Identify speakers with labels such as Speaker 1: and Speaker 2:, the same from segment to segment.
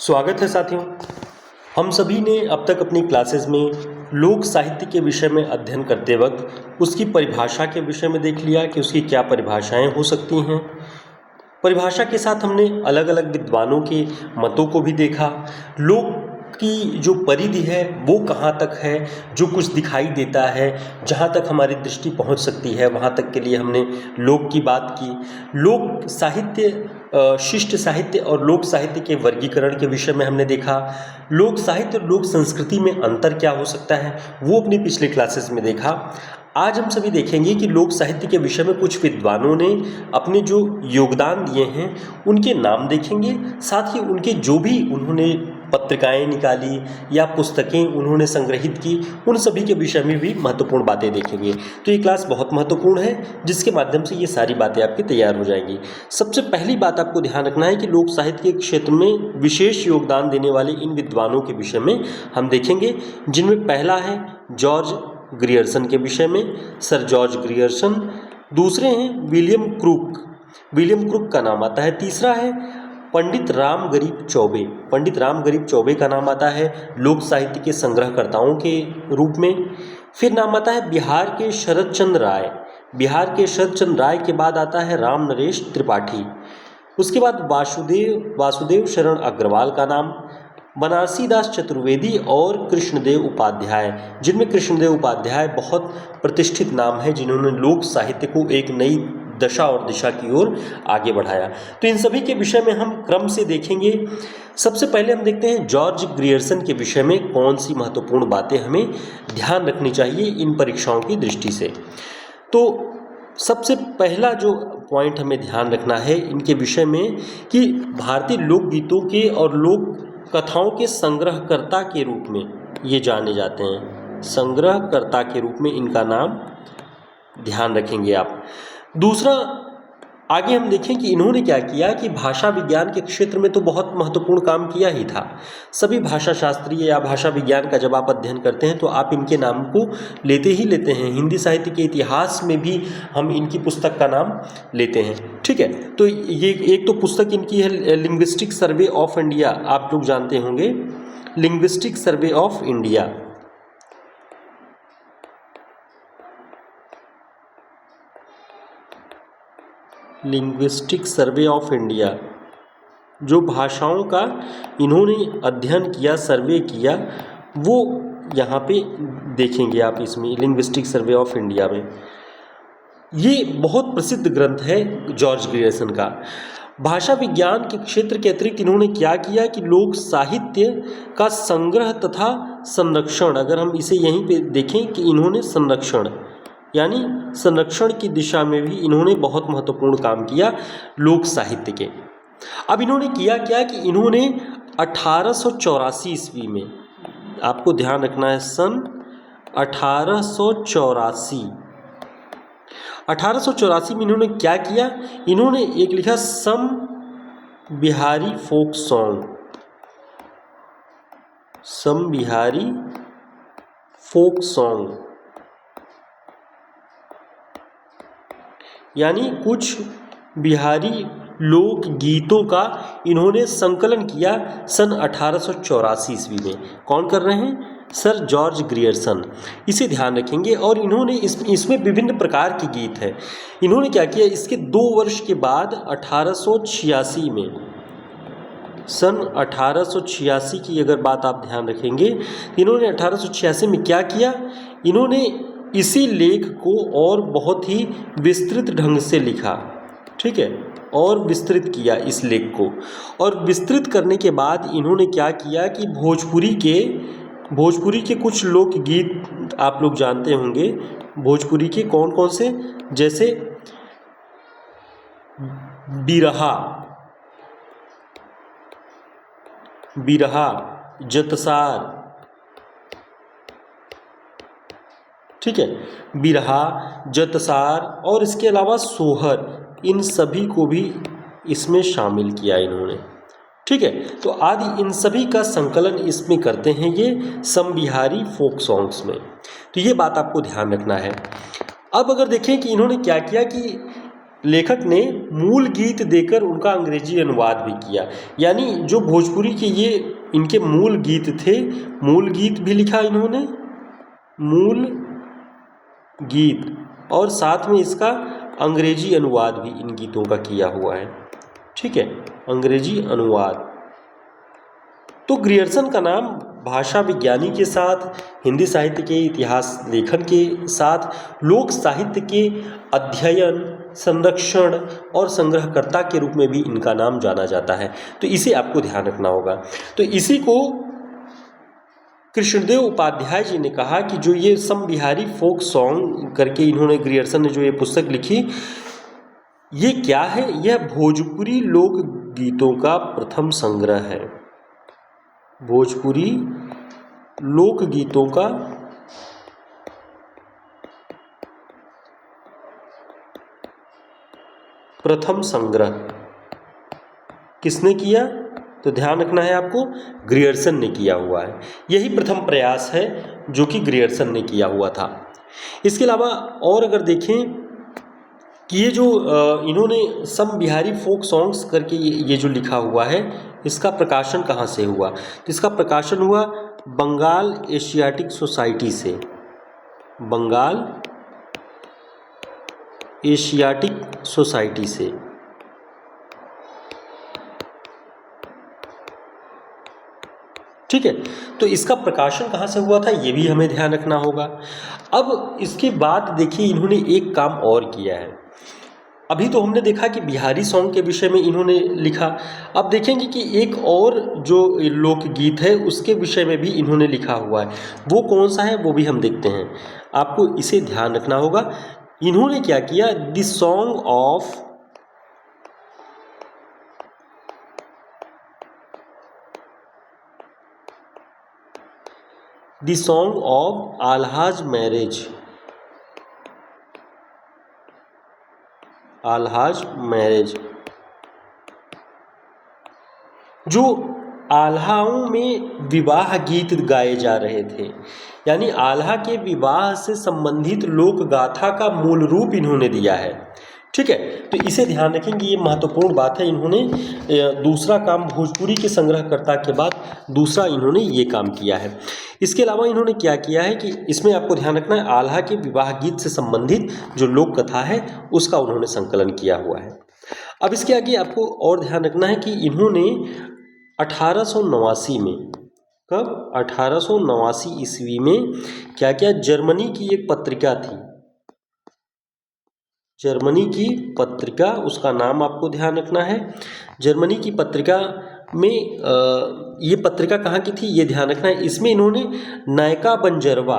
Speaker 1: स्वागत है साथियों। हम सभी ने अब तक अपनी क्लासेस में लोक साहित्य के विषय में अध्ययन करते वक्त उसकी परिभाषा के विषय में देख लिया कि उसकी क्या परिभाषाएं हो सकती हैं। परिभाषा के साथ हमने अलग अलग विद्वानों के मतों को भी देखा। लोक की जो परिधि है वो कहाँ तक है, जो कुछ दिखाई देता है, जहाँ तक हमारी दृष्टि पहुँच सकती है वहाँ तक के लिए हमने लोक की बात की। लोक साहित्य, शिष्ट साहित्य और लोक साहित्य के वर्गीकरण के विषय में हमने देखा। लोक साहित्य और लोक संस्कृति में अंतर क्या हो सकता है वो अपनी पिछले क्लासेस में देखा। आज हम सभी देखेंगे कि लोक साहित्य के विषय में कुछ विद्वानों ने अपने जो योगदान दिए हैं उनके नाम देखेंगे, साथ ही उनके जो भी उन्होंने पत्रिकाएं निकाली या पुस्तकें उन्होंने संग्रहित की उन सभी के विषय में भी महत्वपूर्ण बातें देखेंगे। तो ये क्लास बहुत महत्वपूर्ण है जिसके माध्यम से ये सारी बातें आपकी तैयार हो जाएंगी। सबसे पहली बात आपको ध्यान रखना है कि लोक साहित्य के क्षेत्र में विशेष योगदान देने वाले इन विद्वानों के विषय में हम देखेंगे, जिनमें पहला है जॉर्ज ग्रियर्सन के विषय में, सर जॉर्ज ग्रियर्सन। दूसरे हैं विलियम क्रूक का नाम आता है। तीसरा है पंडित राम गरीब चौबे। पंडित राम गरीब चौबे का नाम आता है लोक साहित्य के संग्रहकर्ताओं के रूप में। फिर नाम आता है बिहार के शरद चंद्र राय। बिहार के शरद चंद्र राय के बाद आता है राम नरेश त्रिपाठी। उसके बाद वासुदेव शरण अग्रवाल का नाम, बनारसी दास चतुर्वेदी और कृष्णदेव उपाध्याय, जिनमें कृष्णदेव उपाध्याय बहुत प्रतिष्ठित नाम है जिन्होंने लोक साहित्य को एक नई दशा और दिशा की ओर आगे बढ़ाया। तो इन सभी के विषय में हम क्रम से देखेंगे। सबसे पहले हम देखते हैं जॉर्ज ग्रियर्सन के विषय में कौन सी महत्वपूर्ण बातें हमें ध्यान रखनी चाहिए इन परीक्षाओं की दृष्टि से। तो सबसे पहला जो पॉइंट हमें ध्यान रखना है इनके विषय में कि भारतीय लोकगीतों के और लोक कथाओं के संग्रहकर्ता के रूप में ये जाने जाते हैं। संग्रहकर्ता के रूप में इनका नाम ध्यान रखेंगे आप। दूसरा, आगे हम देखें कि इन्होंने क्या किया कि भाषा विज्ञान के क्षेत्र में तो बहुत महत्वपूर्ण काम किया ही था। सभी भाषा शास्त्रीय या भाषा विज्ञान का जब आप अध्ययन करते हैं तो आप इनके नाम को लेते ही लेते हैं। हिंदी साहित्य के इतिहास में भी हम इनकी पुस्तक का नाम लेते हैं। ठीक है, तो ये एक तो पुस्तक इनकी है लिंग्विस्टिक सर्वे ऑफ इंडिया, आप लोग जानते होंगे linguistic survey of India. Linguistic survey of India, जो भाषाओं का इन्होंने अध्ययन किया, सर्वे किया, वो यहाँ पे देखेंगे आप इसमें लिंग्विस्टिक सर्वे ऑफ इंडिया में। ये बहुत प्रसिद्ध ग्रंथ है जॉर्ज ग्रियर्सन का। भाषा विज्ञान के क्षेत्र के अतिरिक्त इन्होंने क्या किया कि लोक साहित्य का संग्रह तथा संरक्षण, अगर हम इसे यहीं पे देखें कि इन्होंने संरक्षण की दिशा में भी इन्होंने बहुत महत्वपूर्ण काम किया लोक साहित्य के। अब इन्होंने किया क्या कि इन्होंने 1884 ईस्वी में, आपको ध्यान रखना है सन 1884 में इन्होंने क्या किया, इन्होंने एक लिखा सम बिहारी फोक सॉन्ग, यानी कुछ बिहारी लोक गीतों का इन्होंने संकलन किया सन 1884 ईस्वी में। कौन कर रहे हैं? Sir George Grierson. इसे ध्यान रखेंगे। और इन्होंने इसमें विभिन्न प्रकार के गीत हैं। इन्होंने क्या किया, इसके 2 वर्ष के बाद 1886 में, सन 1886 की अगर बात आप ध्यान रखेंगे, इन्होंने 1886 में क्या किया, इन्होंने इसी लेख को और बहुत ही विस्तृत ढंग से लिखा। ठीक है, और विस्तृत किया इस लेख को। और विस्तृत करने के बाद इन्होंने क्या किया कि भोजपुरी के कुछ लोक गीत आप लोग जानते होंगे। भोजपुरी के कौन कौन से, जैसे बिरहा, जतसार, ठीक है, बिरहा, जतसार और इसके अलावा सोहर, इन सभी को भी इसमें शामिल किया इन्होंने। ठीक है, तो आदि इन सभी का संकलन इसमें करते हैं ये सम बिहारी फोक सॉन्ग्स में। तो ये बात आपको ध्यान रखना है। अब अगर देखें कि इन्होंने क्या किया कि लेखक ने मूल गीत देकर उनका अंग्रेजी अनुवाद भी किया। यानी जो भोजपुरी के ये इनके मूल गीत थे, मूल गीत भी लिखा इन्होंने, मूल गीत, और साथ में इसका अंग्रेजी अनुवाद भी इन गीतों का किया हुआ है। ठीक है, अंग्रेजी अनुवाद। तो ग्रियर्सन का नाम भाषा विज्ञानी के साथ, हिंदी साहित्य के इतिहास लेखन के साथ, लोक साहित्य के अध्ययन, संरक्षण और संग्रहकर्ता के रूप में भी इनका नाम जाना जाता है। तो इसे आपको ध्यान रखना होगा। तो इसी को कृष्णदेव उपाध्याय जी ने कहा कि जो ये सम बिहारी फोक सॉन्ग करके इन्होंने, ग्रियर्सन ने जो ये पुस्तक लिखी, ये क्या है? यह भोजपुरी लोक गीतों का प्रथम संग्रह है। भोजपुरी लोक गीतों का प्रथम संग्रह किसने किया? तो ध्यान रखना है आपको, ग्रियर्सन ने किया हुआ है। यही प्रथम प्रयास है जो कि ग्रियर्सन ने किया हुआ था। इसके अलावा और अगर देखें कि ये जो इन्होंने सम बिहारी फोक सॉन्ग्स करके ये जो लिखा हुआ है, इसका प्रकाशन कहाँ से हुआ? तो इसका प्रकाशन हुआ बंगाल एशियाटिक सोसाइटी से। बंगाल एशियाटिक सोसाइटी से। ठीक है, तो इसका प्रकाशन कहाँ से हुआ था ये भी हमें ध्यान रखना होगा। अब इसके बाद देखिए इन्होंने एक काम और किया है। अभी तो हमने देखा कि बिहारी सॉन्ग के विषय में इन्होंने लिखा, अब देखेंगे कि एक और जो लोकगीत है उसके विषय में भी इन्होंने लिखा हुआ है। वो कौन सा है वो भी हम देखते हैं। आपको इसे ध्यान रखना होगा। इन्होंने क्या किया? The song of Alha's marriage. Alha's marriage, जो आल्हाओं में विवाह गीत गाए जा रहे थे, यानी आल्हा के विवाह से संबंधित लोक गाथा का मूल रूप इन्होंने दिया है। ठीक है, तो इसे ध्यान रखेंगे, ये महत्वपूर्ण बात है। इन्होंने दूसरा काम भोजपुरी के संग्रहकर्ता के बाद दूसरा इन्होंने ये काम किया है। इसके अलावा इन्होंने क्या किया है कि इसमें आपको ध्यान रखना है, आल्हा के विवाह गीत से संबंधित जो लोक कथा है उसका उन्होंने संकलन किया हुआ है। अब इसके आगे आपको और ध्यान रखना है कि इन्होंने 1889 में, कब? 1889 ईस्वी में क्या क्या? जर्मनी की एक पत्रिका थी, जर्मनी की पत्रिका, उसका नाम आपको ध्यान रखना है। जर्मनी की पत्रिका में ये पत्रिका कहाँ की थी ये ध्यान रखना है। इसमें इन्होंने नयका बंजरवा,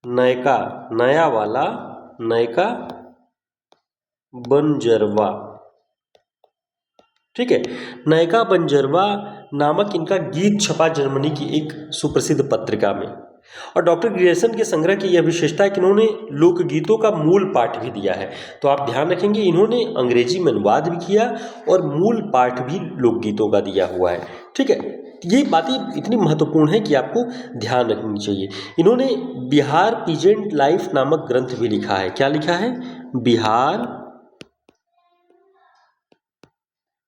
Speaker 1: नयका नया वाला, नयका बंजरवा, ठीक है, नयका बंजरवा नामक इनका गीत छपा जर्मनी की एक सुप्रसिद्ध पत्रिका में। और डॉक्टर ग्रियर्सन के संग्रह की यह विशेषता है कि इन्होंने लोकगीतों का मूल पाठ भी दिया है। तो आप ध्यान रखेंगे इन्होंने अंग्रेजी में अनुवाद भी किया और मूल पाठ भी लोकगीतों का दिया हुआ है। ठीक है, ये बातें इतनी महत्वपूर्ण है कि आपको ध्यान रखनी चाहिए। इन्होंने बिहार पीजेंट लाइफ नामक ग्रंथ भी लिखा है। क्या लिखा है?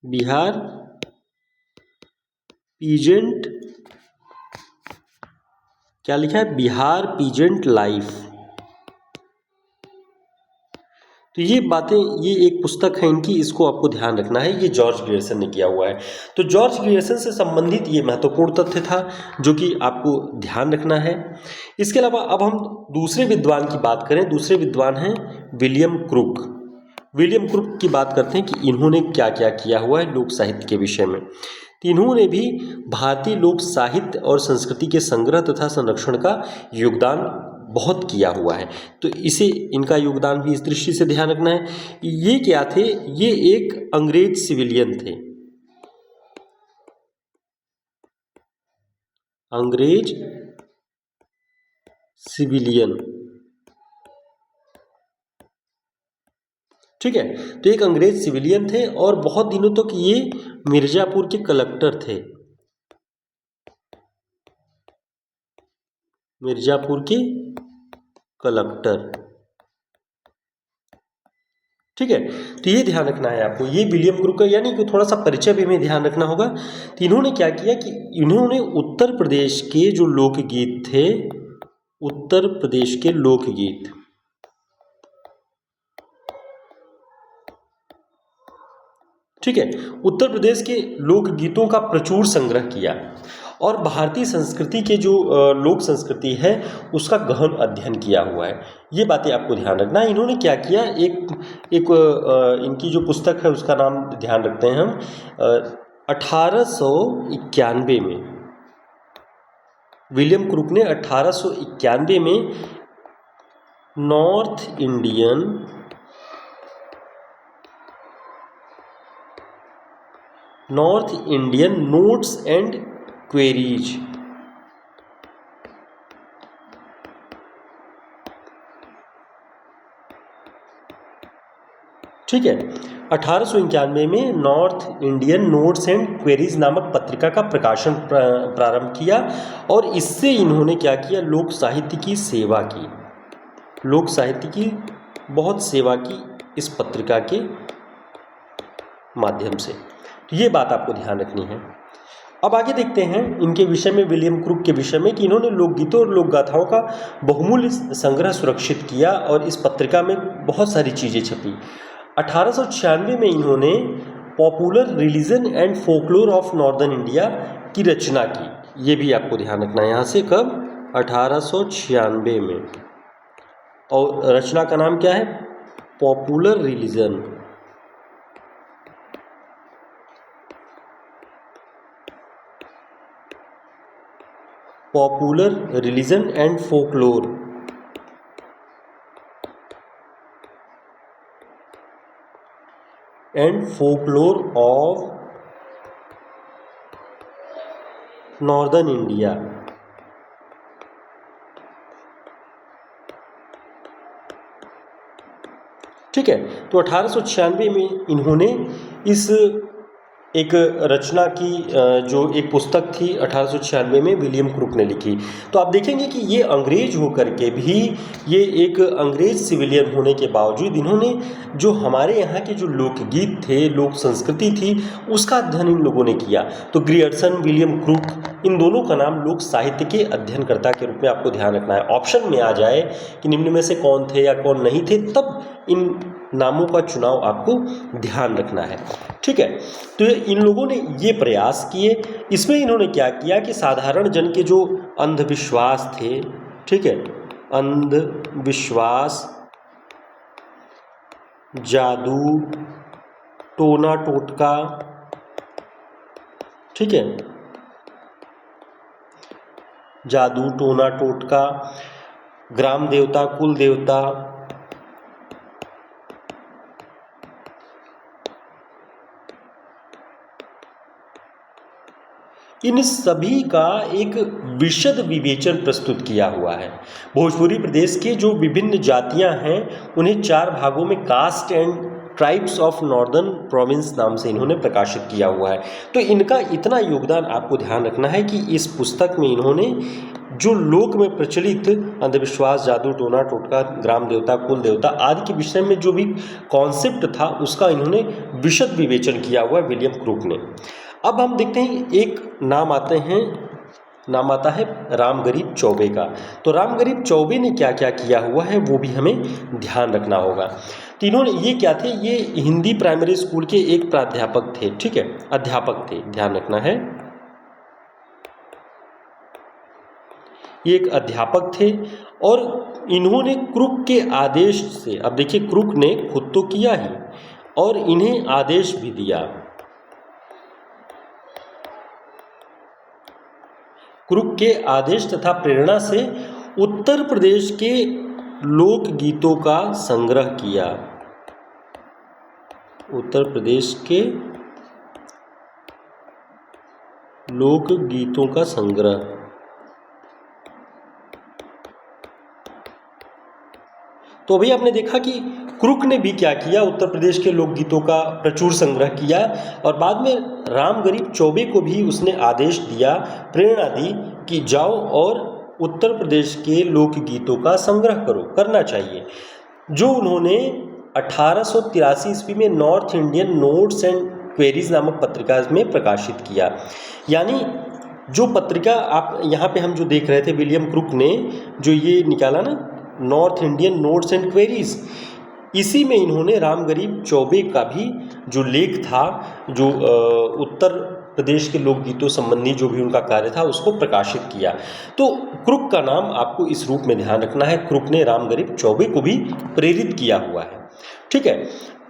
Speaker 1: बिहार पीजेंट, क्या लिखा है? Bihar peasant life. तो ये बातें, ये एक पुस्तक है इनकी, इसको आपको ध्यान रखना है। ये जॉर्ज ग्रियर्सन ने किया हुआ है। तो जॉर्ज ग्रियर्सन से संबंधित ये महत्वपूर्ण तथ्य था जो कि आपको ध्यान रखना है। इसके अलावा अब हम दूसरे विद्वान की बात करें। दूसरे विद्वान हैं विलियम क्रुक। विलियम क्रुक की बात करते हैं कि इन्होंने क्या क्या किया हुआ है लोक साहित्य के विषय में। तो इन्होंने भी भारतीय लोक साहित्य और संस्कृति के संग्रह तथा संरक्षण का योगदान बहुत किया हुआ है। तो इसे, इनका योगदान भी इस दृष्टि से ध्यान रखना है। ये क्या थे? ये एक अंग्रेज सिविलियन थे, अंग्रेज सिविलियन। ठीक है, तो एक अंग्रेज सिविलियन थे और बहुत दिनों तक ये मिर्जापुर के कलेक्टर थे, मिर्जापुर के कलेक्टर। ठीक है। तो ये ध्यान रखना है आपको, ये विलियम क्रुक का, यानी कि थोड़ा सा परिचय भी हमें ध्यान रखना होगा। तो इन्होंने क्या किया कि इन्होंने उत्तर प्रदेश के जो लोकगीत थे, उत्तर प्रदेश के लोकगीत, ठीक है, उत्तर प्रदेश के लोकगीतों का प्रचुर संग्रह किया और भारतीय संस्कृति के जो लोक संस्कृति है उसका गहन अध्ययन किया हुआ है। ये बातें आपको ध्यान रखना है। इन्होंने क्या किया, इनकी जो पुस्तक है उसका नाम ध्यान रखते हैं हम, 1891 में विलियम क्रुक ने 1891 में north Indian notes and queries, ठीक है, 1891 में north Indian notes and queries नामक पत्रिका का प्रकाशन प्रारंभ किया और इससे इन्होंने क्या किया, लोक साहित्य की सेवा की, लोक साहित्य की बहुत सेवा की इस पत्रिका के माध्यम से। तो ये बात आपको ध्यान रखनी है। अब आगे देखते हैं इनके विषय में, विलियम क्रुक के विषय में, कि इन्होंने लोकगीतों और लोकगाथाओं का बहुमूल्य संग्रह सुरक्षित किया और इस पत्रिका में बहुत सारी चीज़ें छपी। 1896 में इन्होंने popular religion and folklore of northern India की रचना की। ये भी आपको ध्यान रखना है यहाँ से, कब, 1896 में, और रचना का नाम क्या है, popular religion and folklore, of northern India. ठीक है, तो 1896 में इन्होंने इस एक रचना की जो एक पुस्तक थी 1896 में विलियम क्रुक ने लिखी। तो आप देखेंगे कि ये अंग्रेज होकर के भी, ये एक अंग्रेज सिविलियन होने के बावजूद इन्होंने जो हमारे यहाँ के जो लोकगीत थे, लोक संस्कृति थी, उसका अध्ययन इन लोगों ने किया। तो ग्रियर्सन, विलियम क्रुक, इन दोनों का नाम लोक साहित्य के अध्ययनकर्ता के रूप में आपको ध्यान रखना है। ऑप्शन में आ जाए कि निम्न में से कौन थे या कौन नहीं थे, तब इन नामों का चुनाव आपको ध्यान रखना है। ठीक है, तो इन लोगों ने ये प्रयास किए। इसमें इन्होंने क्या किया कि साधारण जन के जो अंधविश्वास थे, ठीक है, अंधविश्वास, जादू, टोना टोटका, ठीक है, जादू, टोना टोटका, ग्राम देवता, कुल देवता, इन सभी का एक विशद विवेचन प्रस्तुत किया हुआ है। भोजपुरी प्रदेश के जो विभिन्न जातियां हैं उन्हें 4 भागों में caste and tribes of northern province नाम से इन्होंने प्रकाशित किया हुआ है। तो इनका इतना योगदान आपको ध्यान रखना है कि इस पुस्तक में इन्होंने जो लोक में प्रचलित अंधविश्वास, जादू, टोना टोटका, ग्राम देवता, कुल देवता आदि के विषय में जो भी कॉन्सेप्ट था उसका इन्होंने विशद विवेचन किया हुआ है विलियम क्रुक ने। अब हम देखते हैं एक नाम आता है रामगरीब चौबे का। तो रामगरीब चौबे ने क्या क्या किया हुआ है वो भी हमें ध्यान रखना होगा। तो इन्होंने ये क्या थे, ये हिंदी प्राइमरी स्कूल के एक प्राध्यापक थे, ठीक है, अध्यापक थे, ध्यान रखना है, ये एक अध्यापक थे। और इन्होंने क्रुक के आदेश से, अब देखिए क्रुक ने खुद तो किया ही और इन्हें आदेश भी दिया, क्रुक के आदेश तथा प्रेरणा से उत्तर प्रदेश के लोकगीतों का संग्रह किया, उत्तर प्रदेश के लोकगीतों का संग्रह। तो अभी आपने देखा कि क्रुक ने भी क्या किया, उत्तर प्रदेश के लोकगीतों का प्रचुर संग्रह किया और बाद में रामगरीब चौबे को भी उसने आदेश दिया, प्रेरणा दी कि जाओ और उत्तर प्रदेश के लोकगीतों का संग्रह करो, करना चाहिए। जो उन्होंने 1883 ईस्वी में north Indian notes and queries नामक पत्रिका में प्रकाशित किया। यानी जो पत्रिका आप यहाँ पे हम जो देख रहे थे, विलियम क्रुक ने जो ये निकाला ना, north Indian notes and queries, इसी में इन्होंने रामगरीब चौबे का भी जो लेख था, जो उत्तर प्रदेश के लोकगीतों संबंधी जो भी उनका कार्य था, उसको प्रकाशित किया। तो क्रुक का नाम आपको इस रूप में ध्यान रखना है, क्रुक ने रामगरीब चौबे को भी प्रेरित किया हुआ है। ठीक है,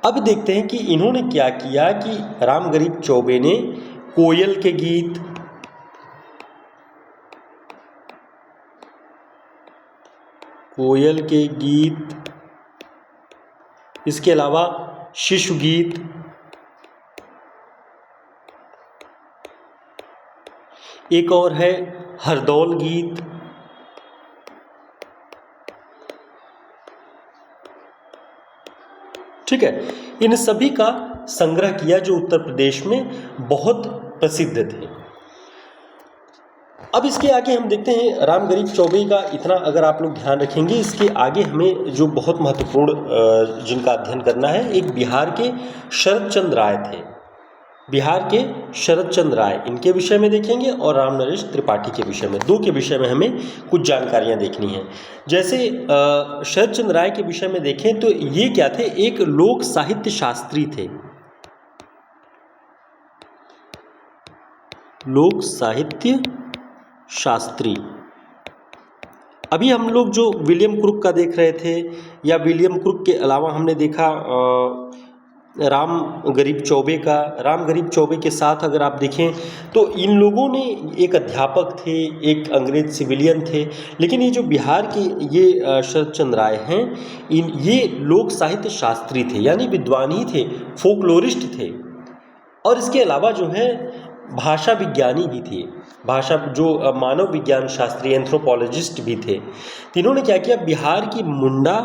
Speaker 1: अब देखते हैं कि इन्होंने क्या किया कि रामगरीब चौबे ने कोयल के गीत, इसके अलावा शिशु गीत, एक और है हरदौल गीत, ठीक है, इन सभी का संग्रह किया जो उत्तर प्रदेश में बहुत प्रसिद्ध थे। अब इसके आगे हम देखते हैं रामगरीब चौबे का इतना अगर आप लोग ध्यान रखेंगे, इसके आगे हमें जो बहुत महत्वपूर्ण जिनका अध्ययन करना है, एक बिहार के शरद चंद्र राय थे। बिहार के शरद चंद्र राय, इनके विषय में देखेंगे और रामनरेश त्रिपाठी के विषय में, दो के विषय में हमें कुछ जानकारियां देखनी हैं। जैसे शरद चंद्र राय के विषय में देखें तो ये क्या थे, एक लोक साहित्य शास्त्री थे, लोक साहित्य शास्त्री। अभी हम लोग जो विलियम क्रुक का देख रहे थे, या विलियम क्रुक के अलावा हमने देखा रामगरीब चौबे का, रामगरीब चौबे के साथ अगर आप देखें तो इन लोगों ने, एक अध्यापक थे, एक अंग्रेज सिविलियन थे, लेकिन ये जो बिहार के ये शरद चंद्र राय हैं, ये लोक साहित्य शास्त्री थे, यानी विद्वान ही थे, फोकलोरिस्ट थे, और इसके अलावा जो है भाषा विज्ञानी भी थे, भाषा जो मानव विज्ञान शास्त्री, एंथ्रोपोलॉजिस्ट भी थे। तो इन्होंने क्या किया, बिहार की मुंडा,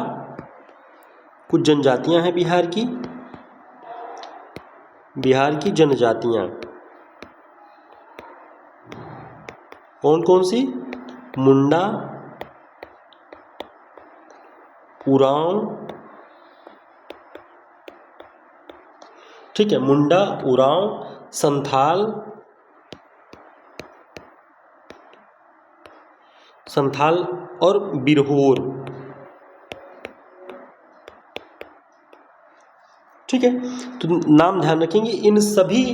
Speaker 1: कुछ जनजातियां हैं बिहार की जनजातियां, कौन कौन सी, मुंडा, उरांव, ठीक है, मुंडा, उरांव, संथाल और बिरहोर, ठीक है। तो नाम ध्यान रखेंगे, इन सभी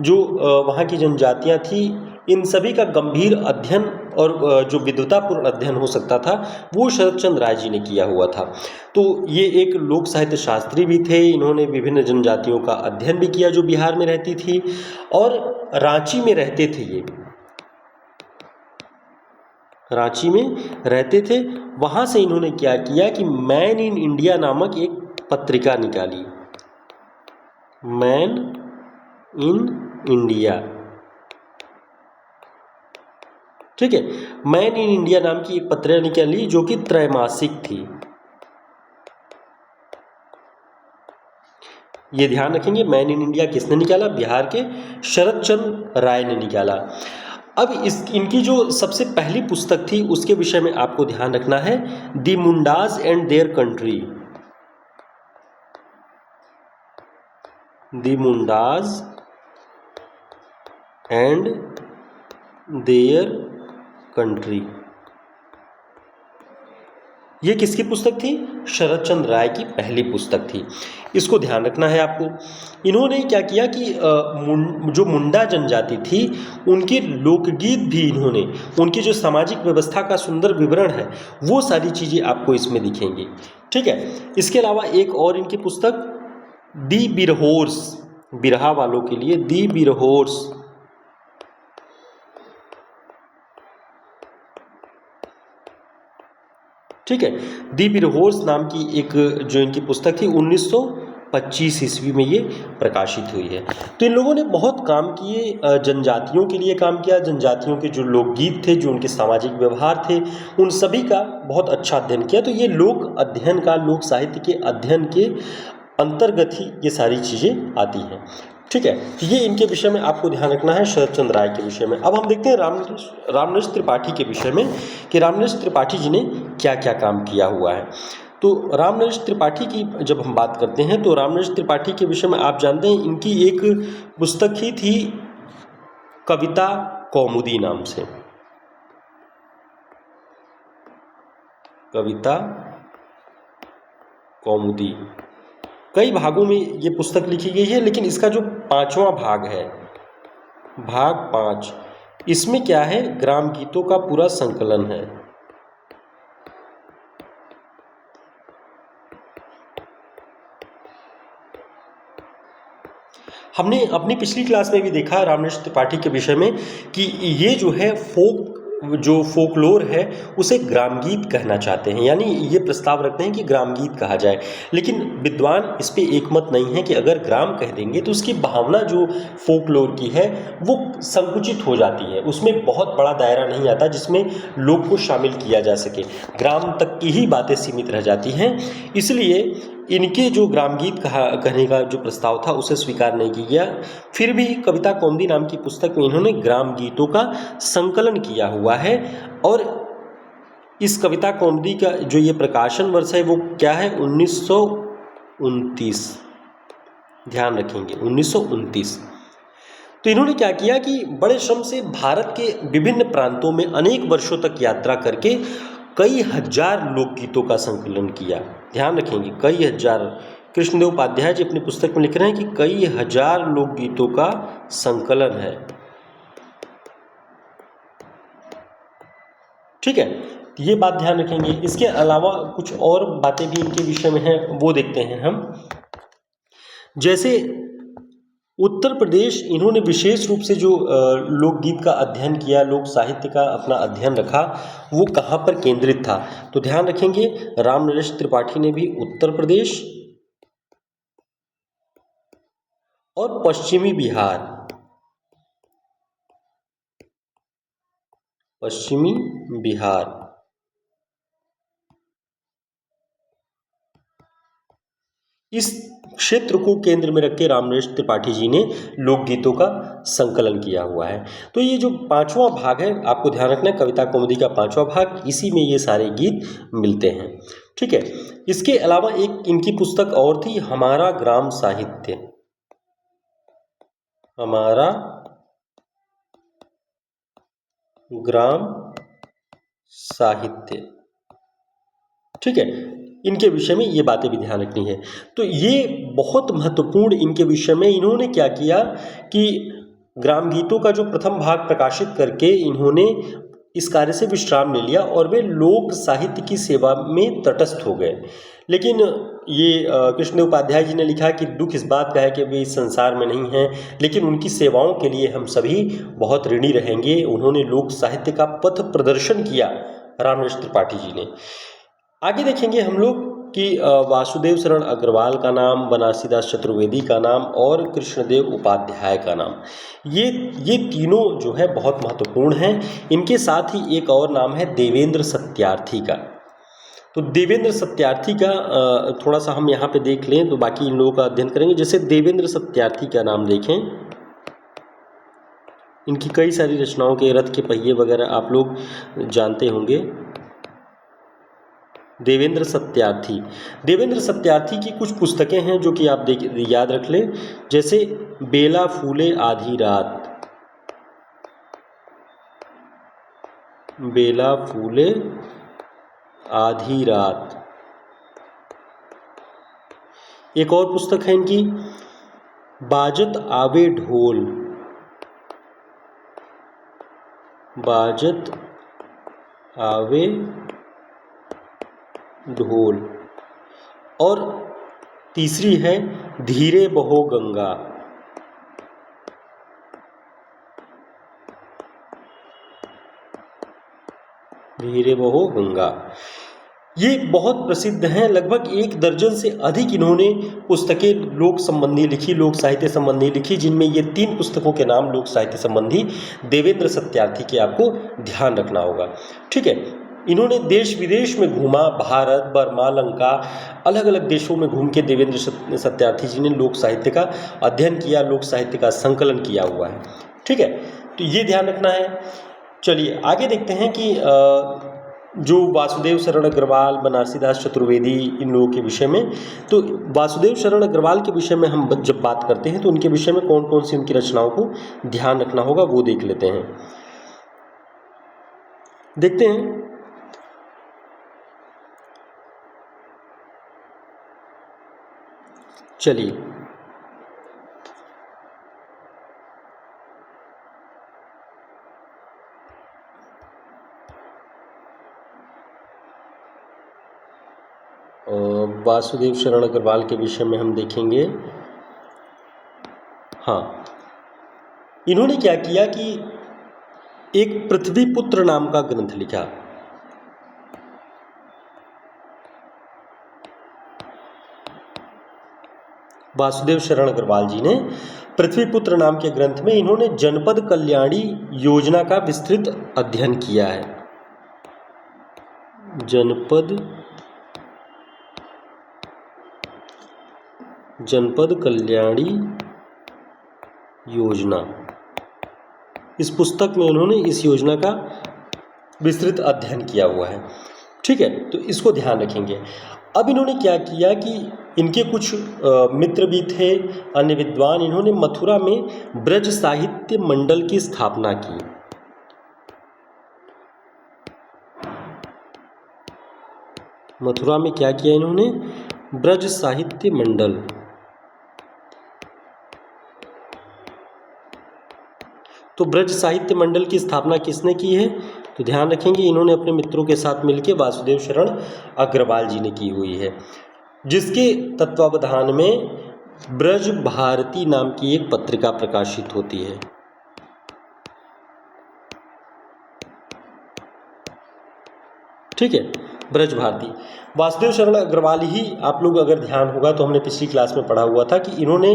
Speaker 1: जो वहाँ की जनजातियाँ थी, इन सभी का गंभीर अध्ययन और जो विद्वतापूर्ण अध्ययन हो सकता था, वो शरद चंद्र राय जी ने किया हुआ था। तो ये एक लोक साहित्य शास्त्री भी थे, इन्होंने विभिन्न जनजातियों का अध्ययन भी किया जो बिहार में रहती थी, और रांची में रहते थे, ये रांची में रहते थे। वहाँ से इन्होंने क्या किया कि मैन इन इंडिया नामक एक पत्रिका निकाली, मैन इन इंडिया, ठीक है, मैन इन इंडिया नाम की एक पत्रिका निकाली जो कि त्रैमासिक थी। ये ध्यान रखेंगे, मैन इन इंडिया किसने निकाला, बिहार के शरद चंद्र राय ने निकाला। अब इनकी जो सबसे पहली पुस्तक थी उसके विषय में आपको ध्यान रखना है, the Mundas and their country, the Mundas and their country, ये किसकी पुस्तक थी, शरद चंद्र राय की पहली पुस्तक थी। इसको ध्यान रखना है आपको। इन्होंने क्या किया कि जो मुंडा जनजाति थी उनके लोकगीत भी इन्होंने, उनकी जो सामाजिक व्यवस्था का सुंदर विवरण है वो सारी चीज़ें आपको इसमें दिखेंगी, ठीक है। इसके अलावा एक और इनकी पुस्तक दी बिरहोर्स, बिरहा वालों के लिए दी बिरहोर्स, ठीक है, दी बिरहोर्स नाम की एक जो इनकी पुस्तक थी 1925 ईस्वी में ये प्रकाशित हुई है। तो इन लोगों ने बहुत काम किए, जनजातियों के लिए काम किया, जनजातियों के जो लोकगीत थे, जो उनके सामाजिक व्यवहार थे, उन सभी का बहुत अच्छा अध्ययन किया। तो ये लोक अध्ययन का, लोक साहित्य के अध्ययन के अंतर्गत ही ये सारी चीज़ें आती हैं, ठीक है। तो ये इनके विषय में आपको ध्यान रखना है, शरद चंद्र राय के विषय में। अब हम देखते हैं रामनरेश त्रिपाठी के विषय में कि रामनरेश त्रिपाठी जी ने क्या क्या काम किया हुआ है। तो रामनरेश त्रिपाठी की जब हम बात करते हैं तो रामनरेश त्रिपाठी के विषय में आप जानते हैं इनकी एक पुस्तक ही थी कविता कौमुदी नाम से। कविता कौमुदी कई भागों में ये पुस्तक लिखी गई है, लेकिन इसका जो 5वां भाग है, भाग 5, इसमें क्या है, ग्राम गीतों का पूरा संकलन है। हमने अपनी पिछली क्लास में भी देखा रामनरेश त्रिपाठी के विषय में कि ये जो है फोकलोर है उसे ग्रामगीत कहना चाहते हैं, यानी ये प्रस्ताव रखते हैं कि ग्रामगीत कहा जाए। लेकिन विद्वान इस पे एकमत नहीं है कि अगर ग्राम कह देंगे तो उसकी भावना जो फोकलोर की है वो संकुचित हो जाती है, उसमें बहुत बड़ा दायरा नहीं आता जिसमें लोग को शामिल किया जा सके, ग्राम तक की ही बातें सीमित रह जाती हैं। इसलिए इनके जो ग्रामगीत कहने का जो प्रस्ताव था उसे स्वीकार नहीं किया गया। फिर भी कविता कौमुदी नाम की पुस्तक में इन्होंने ग्राम गीतों का संकलन किया हुआ है। और इस कविता कौमुदी का जो ये प्रकाशन वर्ष है वो क्या है, 1929, ध्यान रखेंगे 1929। तो इन्होंने क्या किया कि बड़े श्रम से भारत के विभिन्न प्रांतों में अनेक वर्षों तक यात्रा करके कई हजार लोकगीतों का संकलन किया। ध्यान रखेंगे कई हजार। कृष्णदेव उपाध्याय जी अपनी पुस्तक में लिख रहे हैं कि कई हजार लोकगीतों का संकलन है। ठीक है, ये बात ध्यान रखेंगे। इसके अलावा कुछ और बातें भी इनके विषय में हैं, वो देखते हैं हम। जैसे उत्तर प्रदेश, इन्होंने विशेष रूप से जो लोकगीत का अध्ययन किया, लोक साहित्य का अपना अध्ययन रखा, वो कहाँ पर केंद्रित था, तो ध्यान रखेंगे रामनरेश त्रिपाठी ने भी उत्तर प्रदेश और पश्चिमी बिहार, पश्चिमी बिहार इस क्षेत्र को केंद्र में रख के रामनरेश त्रिपाठी जी ने लोकगीतों का संकलन किया हुआ है। तो ये जो 5वां भाग है, आपको ध्यान रखना है, कविता कौमुदी का 5वां भाग, इसी में ये सारे गीत मिलते हैं। ठीक है, इसके अलावा एक इनकी पुस्तक और थी, हमारा ग्राम साहित्य, हमारा ग्राम साहित्य। ठीक है, इनके विषय में ये बातें भी ध्यान रखनी है। तो ये बहुत महत्वपूर्ण, इनके विषय में इन्होंने क्या किया कि ग्राम गीतों का जो प्रथम भाग प्रकाशित करके इन्होंने इस कार्य से विश्राम ले लिया और वे लोक साहित्य की सेवा में तटस्थ हो गए। लेकिन ये कृष्णदेव उपाध्याय जी ने लिखा कि दुख इस बात का है कि वे इस संसार में नहीं हैं, लेकिन उनकी सेवाओं के लिए हम सभी बहुत ऋणी रहेंगे। उन्होंने लोक साहित्य का पथ प्रदर्शन किया, रामनरेश त्रिपाठी जी ने। आगे देखेंगे हम लोग कि वासुदेव शरण अग्रवाल का नाम, बनारसीदास चतुर्वेदी का नाम और कृष्णदेव उपाध्याय का नाम, ये तीनों जो है बहुत महत्वपूर्ण हैं। इनके साथ ही एक और नाम है देवेंद्र सत्यार्थी का। तो देवेंद्र सत्यार्थी का थोड़ा सा हम यहाँ पे देख लें तो बाकी इन लोगों का अध्ययन करेंगे। जैसे देवेंद्र सत्यार्थी का नाम देखें, इनकी कई सारी रचनाओं के रथ के पहिए वगैरह आप लोग जानते होंगे। देवेंद्र सत्यार्थी की कुछ पुस्तकें हैं जो कि आप याद रख लें, जैसे बेला फूले आधी रात, बेला फूले आधी रात। एक और पुस्तक है इनकी, बाजत आवे ढोल, बाजत आवे ढोल। और तीसरी है धीरे बहो गंगा, धीरे बहो गंगा। ये बहुत प्रसिद्ध हैं, लगभग 1 दर्जन से अधिक इन्होंने पुस्तकें लोक संबंधी लिखी, लोक साहित्य संबंधी लिखी, जिनमें ये 3 पुस्तकों के नाम लोक साहित्य संबंधी देवेंद्र सत्यार्थी के आपको ध्यान रखना होगा। ठीक है, इन्होंने देश विदेश में घूमा, भारत, बर्मा, लंका, अलग अलग देशों में घूम के देवेंद्र सत्यार्थी जी ने लोक साहित्य का अध्ययन किया, लोक साहित्य का संकलन किया हुआ है। ठीक है, तो ये ध्यान रखना है। चलिए आगे देखते हैं कि जो वासुदेव शरण अग्रवाल, बनारसीदास चतुर्वेदी, इन लोगों के विषय में। तो वासुदेव शरण अग्रवाल के विषय में हम जब बात करते हैं तो उनके विषय में कौन कौन सी उनकी रचनाओं को ध्यान रखना होगा वो देख लेते हैं। देखते हैं। चलिए, वासुदेव शरण अग्रवाल के विषय में हम देखेंगे। हाँ, इन्होंने क्या किया कि एक पृथ्वीपुत्र नाम का ग्रंथ लिखा। वासुदेव शरण अग्रवाल जी ने पृथ्वीपुत्र नाम के ग्रंथ में इन्होंने जनपद कल्याणी योजना का विस्तृत अध्ययन किया है। जनपद कल्याणी योजना, इस पुस्तक में उन्होंने इस योजना का विस्तृत अध्ययन किया हुआ है। ठीक है, तो इसको ध्यान रखेंगे। अब इन्होंने क्या किया कि इनके कुछ मित्र भी थे, अन्य विद्वान, इन्होंने मथुरा में ब्रज साहित्य मंडल की स्थापना की। मथुरा में क्या किया इन्होंने? ब्रज साहित्य मंडल। तो ब्रज साहित्य मंडल की स्थापना किसने की है? तो ध्यान रखेंगे, इन्होंने अपने मित्रों के साथ मिलकर वासुदेव शरण अग्रवाल जी ने की हुई है, जिसके तत्वावधान में ब्रज भारती नाम की एक पत्रिका प्रकाशित होती है। ठीक है, ब्रज भारती। वासुदेव शरण अग्रवाल ही, आप लोग अगर ध्यान होगा तो हमने पिछली क्लास में पढ़ा हुआ था कि इन्होंने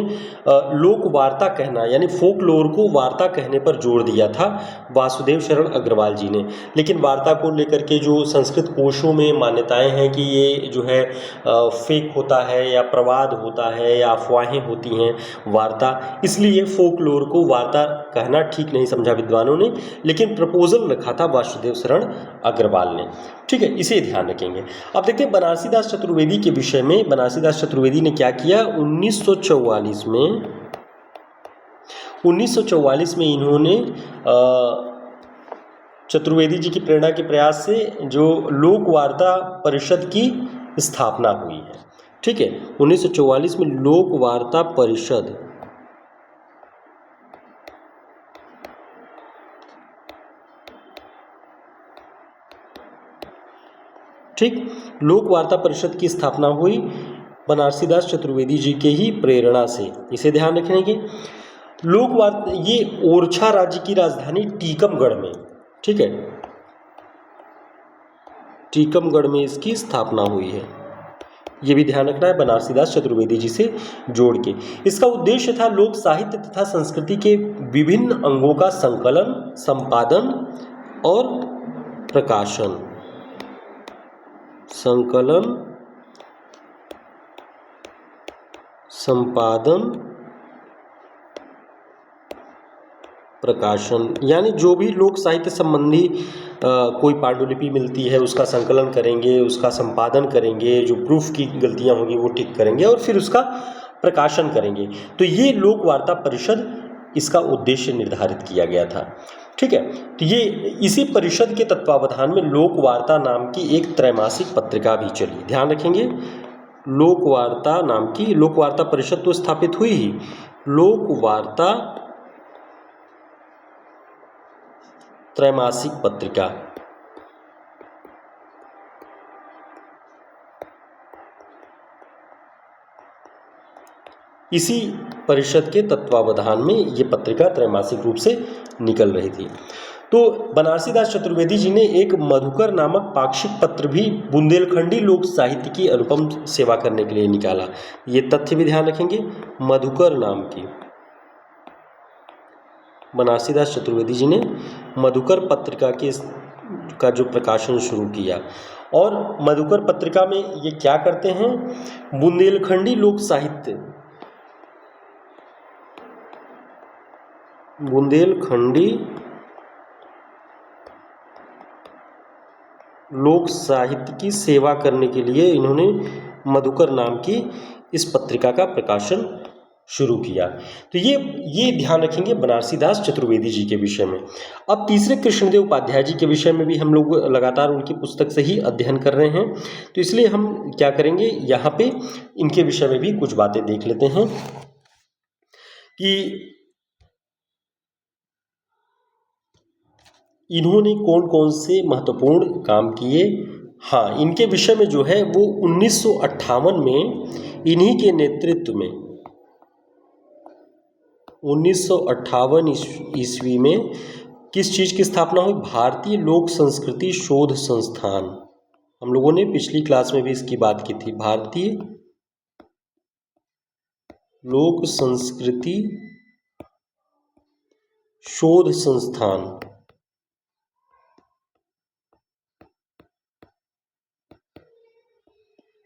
Speaker 1: लोक वार्ता कहना यानी फोक लोर को वार्ता कहने पर जोर दिया था वासुदेव शरण अग्रवाल जी ने। लेकिन वार्ता को लेकर के जो संस्कृत कोशों में मान्यताएं हैं कि ये जो है फेक होता है या प्रवाद होता है या अफवाहें होती हैं वार्ता, इसलिए फोक लोर को वार्ता कहना ठीक नहीं समझा विद्वानों ने, लेकिन प्रपोजल रखा था वासुदेव शरण अग्रवाल ने। ठीक है, इसे ध्यान रखेंगे। अब देखते हैं बनारसीदास चतुर्वेदी के विषय में। बनारसीदास चतुर्वेदी ने क्या किया? 1944 में इन्होंने चतुर्वेदी जी की प्रेरणा के प्रयास से जो लोक वार्ता परिषद की स्थापना हुई है। ठीक है, 1944 में लोक वार्ता परिषद, ठीक, लोक वार्ता परिषद की स्थापना हुई बनारसीदास चतुर्वेदी जी के ही प्रेरणा से। इसे ध्यान रखेंगे। लोक वार्ता, ये ओरछा राज्य की राजधानी टीकमगढ़ में, ठीक है, टीकमगढ़ में इसकी स्थापना हुई है। ये भी ध्यान रखना है बनारसीदास चतुर्वेदी जी से जोड़ के। इसका उद्देश्य था लोक साहित्य तथा संस्कृति के विभिन्न अंगों का संकलन, संपादन और प्रकाशन। संकलन, संपादन, प्रकाशन, यानी जो भी लोक साहित्य संबंधी कोई पांडुलिपि मिलती है उसका संकलन करेंगे, उसका संपादन करेंगे, जो प्रूफ की गलतियां होंगी वो ठीक करेंगे और फिर उसका प्रकाशन करेंगे। तो ये लोक वार्ता परिषद, इसका उद्देश्य निर्धारित किया गया था। ठीक है, तो ये इसी परिषद के तत्वावधान में लोक वार्ता नाम की एक त्रैमासिक पत्रिका भी चली। ध्यान रखेंगे, लोक वार्ता नाम की, लोक वार्ता परिषद तो स्थापित हुई ही, लोक वार्ता त्रैमासिक पत्रिका, इसी परिषद के तत्वावधान में ये पत्रिका त्रैमासिक रूप से निकल रही थी। तो बनारसीदास चतुर्वेदी जी ने एक मधुकर नामक पाक्षिक पत्र भी बुंदेलखंडी लोक साहित्य की अनुपम सेवा करने के लिए निकाला। ये तथ्य भी ध्यान रखेंगे। मधुकर नाम की, बनारसीदास चतुर्वेदी जी ने मधुकर पत्रिका का जो प्रकाशन शुरू किया। और मधुकर पत्रिका में ये क्या करते हैं? बुंदेलखंडी लोक साहित्य, बुंदेलखंडी लोक साहित्य की सेवा करने के लिए इन्होंने मधुकर नाम की इस पत्रिका का प्रकाशन शुरू किया। तो ये ध्यान रखेंगे बनारसी दास चतुर्वेदी जी के विषय में। अब तीसरे कृष्णदेव उपाध्याय जी के विषय में भी हम लोग लगातार उनकी पुस्तक से ही अध्ययन कर रहे हैं, तो इसलिए हम क्या करेंगे, यहाँ पे इनके विषय में भी कुछ बातें देख लेते हैं कि इन्होंने कौन कौन से महत्वपूर्ण काम किए। हाँ, इनके विषय में जो है वो 1958 में इन्हीं के नेतृत्व में 1958 ईस्वी में किस चीज़ की स्थापना हुई, भारतीय लोक संस्कृति शोध संस्थान। हम लोगों ने पिछली क्लास में भी इसकी बात की थी, भारतीय लोक संस्कृति शोध संस्थान।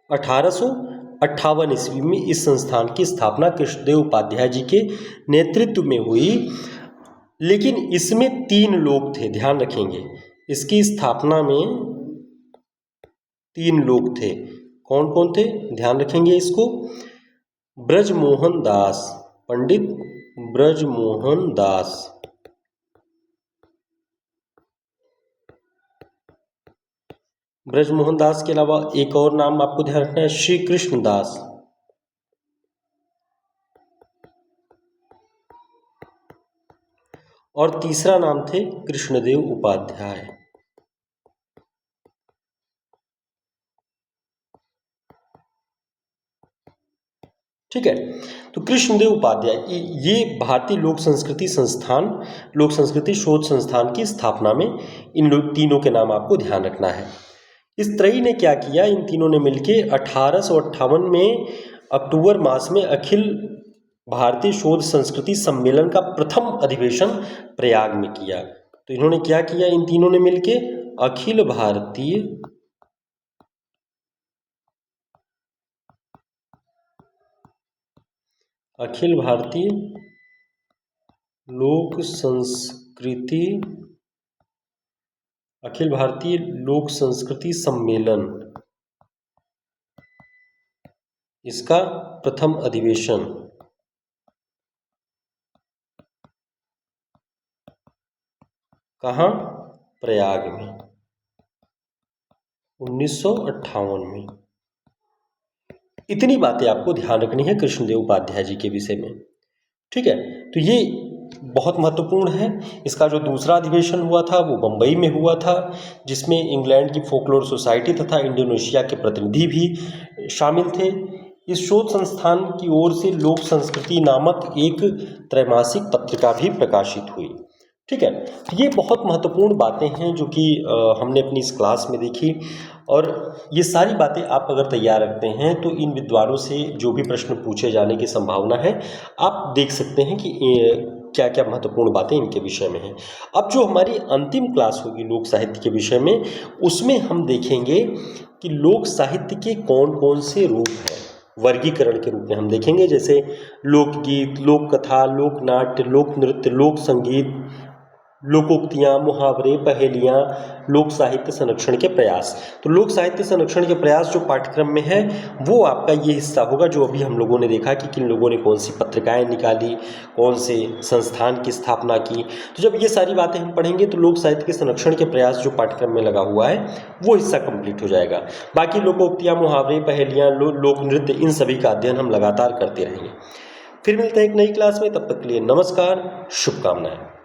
Speaker 1: 1858 ईस्वी में इस संस्थान की स्थापना कृष्णदेव उपाध्याय जी के नेतृत्व में हुई, लेकिन इसमें 3 लोग थे, ध्यान रखेंगे। इसकी स्थापना में 3 लोग थे। कौन कौन थे, ध्यान रखेंगे इसको। ब्रजमोहन दास, पंडित ब्रजमोहन दास, ब्रजमोहन दास के अलावा एक और नाम आपको ध्यान रखना है, श्री कृष्ण दास। और तीसरा नाम थे कृष्णदेव उपाध्याय। ठीक है, तो कृष्णदेव उपाध्याय ये भारतीय लोक संस्कृति संस्थान, लोक संस्कृति शोध संस्थान की स्थापना में इन लोग तीनों के नाम आपको ध्यान रखना है। इस त्रयी ने क्या किया, इन तीनों ने मिलके 1858 में अक्टूबर मास में अखिल भारतीय शोध संस्कृति सम्मेलन का प्रथम अधिवेशन प्रयाग में किया। तो इन्होंने क्या किया, इन तीनों ने मिलके अखिल भारतीय लोक संस्कृति सम्मेलन, इसका प्रथम अधिवेशन कहाँ, प्रयाग में 1958 में। इतनी बातें आपको ध्यान रखनी है कृष्णदेव उपाध्याय जी के विषय में। ठीक है, तो ये बहुत महत्वपूर्ण है। इसका जो दूसरा अधिवेशन हुआ था वो बम्बई में हुआ था, जिसमें इंग्लैंड की फोकलोर सोसाइटी तथा इंडोनेशिया के प्रतिनिधि भी शामिल थे। इस शोध संस्थान की ओर से लोक संस्कृति नामक एक त्रैमासिक पत्रिका भी प्रकाशित हुई। ठीक है, तो ये बहुत महत्वपूर्ण बातें हैं जो कि हमने अपनी इस क्लास में देखी, और ये सारी बातें आप अगर तैयार रखते हैं तो इन विद्वानों से जो भी प्रश्न पूछे जाने की संभावना है, आप देख सकते हैं कि क्या क्या महत्वपूर्ण बातें इनके विषय में हैं। अब जो हमारी अंतिम क्लास होगी लोक साहित्य के विषय में, उसमें हम देखेंगे कि लोक साहित्य के कौन कौन से रूप हैं, वर्गीकरण के रूप में हम देखेंगे, जैसे लोकगीत, लोक कथा, लोक नाट्य, लोक नृत्य, लोक संगीत, लोकोक्तियाँ, मुहावरे, पहेलियाँ, लोक साहित्य संरक्षण के प्रयास। तो लोक साहित्य संरक्षण के प्रयास जो पाठ्यक्रम में है वो आपका ये हिस्सा होगा, जो अभी हम लोगों ने देखा कि किन लोगों ने कौन सी पत्रिकाएं निकाली, कौन से संस्थान की स्थापना की। तो जब ये सारी बातें हम पढ़ेंगे तो लोक साहित्य के संरक्षण के प्रयास जो पाठ्यक्रम में लगा हुआ है वो हिस्सा कंप्लीट हो जाएगा। बाकी लोकोक्तियाँ, मुहावरे, पहेलियाँ, लोक नृत्य, इन सभी का अध्ययन हम लगातार करते रहेंगे। फिर मिलते हैं एक नई क्लास में, तब तक के लिए नमस्कार, शुभकामनाएं।